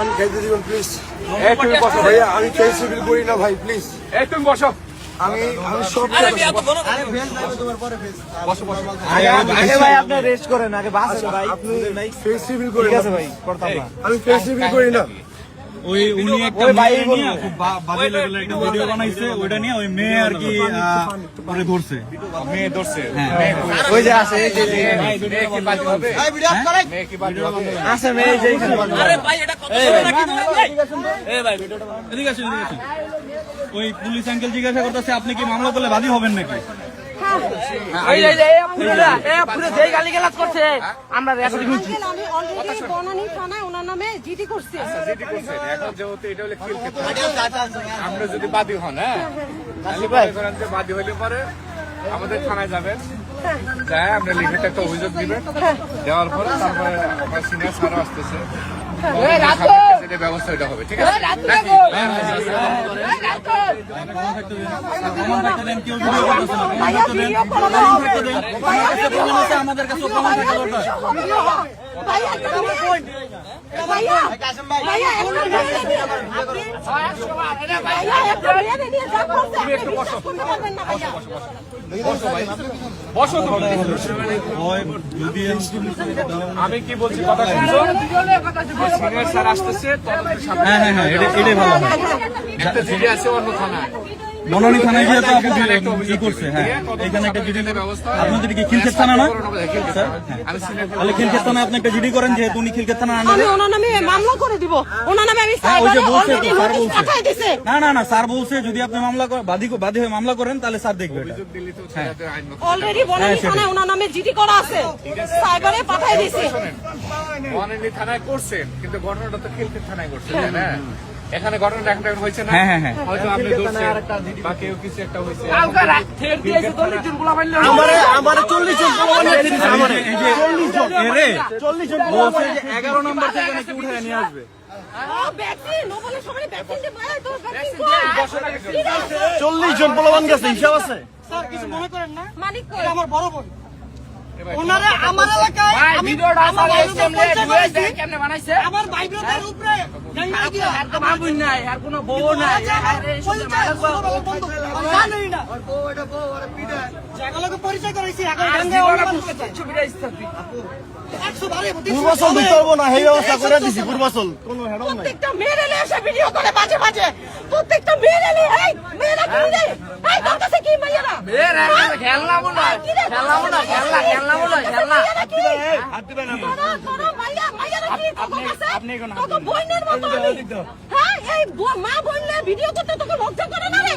পানি খাইতে দিবেন প্লিজ। তুমি বসো ভাইয়া, আমি কেস সিভিল করি না ভাই, প্লিজ। তুমি বসো। আমি সব আগে ভাই আপনি রেস্ট করেন, আগে বাসেন ভাই। আপনি ফেস সিভিল করি ঠিক না আছে ভাই, করতাম না। আমি ফেস সিভিল করি না। ওই উনি একটা মেয়ে নিয়ে খুব বাজে লেভেলের একটা ভিডিও বানাইছে, ওইটা নিয়ে ওই মেয়ে আর কি পরে ধরছে, মেয়ে ধরছে। ওই যে আছে, এই যে আছে মেয়ে যেখানে। আরে ভাই এটা কত নাকি ভাই? এই ভাই ভিডিওটা এদিকে আসুন, এদিকে আসুন। ওই পুলিশ আঙ্কেল জিজ্ঞাসা করতেছে আপনি কি মামলা করলে বাদী হবেন নাকি? আমরা রেকর্ডিং করছি। আমি অলরেডি বনানী থানায় ওনার নামে জিডি করছি। এখন যেহেতু এটা হলে কিল ক্ষেত্র, আমরা যদি বাদী হন, হ্যাঁ তাহলে মনে করেন যে বাদী হইলে পরে আমাদের থানায় যাবেন, যাই আমরা লিখিত একটা অভিযোগ দিবেন, দেওয়ার পরে তারপরে আমার সিনিয়র স্যারও আসতেছে, সেটা ব্যবস্থা এটা হবে। ঠিক আছে, কেউ ভিডিও করতেছে না, আমাদের কাছে প্রমাণ থাকা দরকার। আমি কি বলছি কথা শুনছো? সিনিয়র স্যার আসতেছে, হ্যাঁ হ্যাঁ হ্যাঁ, এটাই ভালো হয়। একটা জিডি আছে অন্য থানায়, মনোনী থানায় গিয়ে তো আপনি কি করছে? হ্যাঁ, এখানে একটা জিডি ব্যবস্থা। আপনাদের কি খিলক্ষেত থানা না? আমি সিনিয়র তাহলে খিলক্ষেত থানায় আপনি একটা জিডি করেন, যেহেতু উনি খিলক্ষেত থানা আমি ওনার নামে মামলা করে দিব। ওনার নামে আমি ওই যে বলছে তো, অলরেডি স্যার নোটিশ বলছে। পাঠাই দিয়েছে। না না না, স্যার বলছে যদি আপনি মামলা বাদী হয়ে মামলা করেন তাহলে স্যার দেখবে এটা। অলরেডি বনানী থানায় ওনার নামে জিডি করা আছে, সাইবারে পাঠাই দিয়েছে। বনানী থানায় করছেন, কিন্তু ঘটনাটা তো খিলক্ষেত থানায় করছেন, তাই না? এখানে ঘটনাটা এখন হয়েছে না? হ্যাঁ হ্যাঁ হ্যাঁ, হয়তো আপনি ধরছেন বা কেউ কিছু একটা হয়েছে। আমার 40 জন এরে 40 জন বলছে যে 11 নম্বর থেকে নাকি উঠে নিয়ে আসবে। ভ্যাকসিন নো বলে সবাই ভ্যাকসিন দে ভাই, তো ভ্যাকসিন কই? 40 জন পোলাপান গেছে, হিসাব আছে। স্যার কিছু মনে করেন না, মানিক কই? আমার বড় বোন ওনারা আমার এলাকায় ভিডিওটা আসলে এসএমএ ডুয়েস কেমনে বানাইছে? আমার ভাই ব্রাদারের উপরে জাঙ্গা দিয়া আর তো মা বুন নাই, আর কোনো বউ নাই। জানেই না আর বউ এটা বউ আর পিডা জায়গালোকে পরিচয় করাইছি আগে জাঙ্গা ওরা ছবিটা ইস্তাবি 100 বারে পূর্বাচল দিতে পারবো না, এই ব্যবস্থা করে দিছি। পূর্বাচল কোনো হেডম নাই। প্রত্যেকটা মেয়ের এলে এসে ভিডিও করে মাঝে মাঝে, প্রত্যেকটা মেয়ের এলে এই মেয়েরা কি রে এই তোর কাছে কি মাইয়ারা খেলনা মনে হয়, খেলনা মনে হয়, খেলনা মনে হয়, খেলনা। হাত দিবেন না। তোরা মাইয়া মাইয়ারা কি তোর কাছে তোকে বইনের মতো আমি হ্যাঁ এই মা বললে ভিডিও করতে তোকে লজ্জা করে না রে?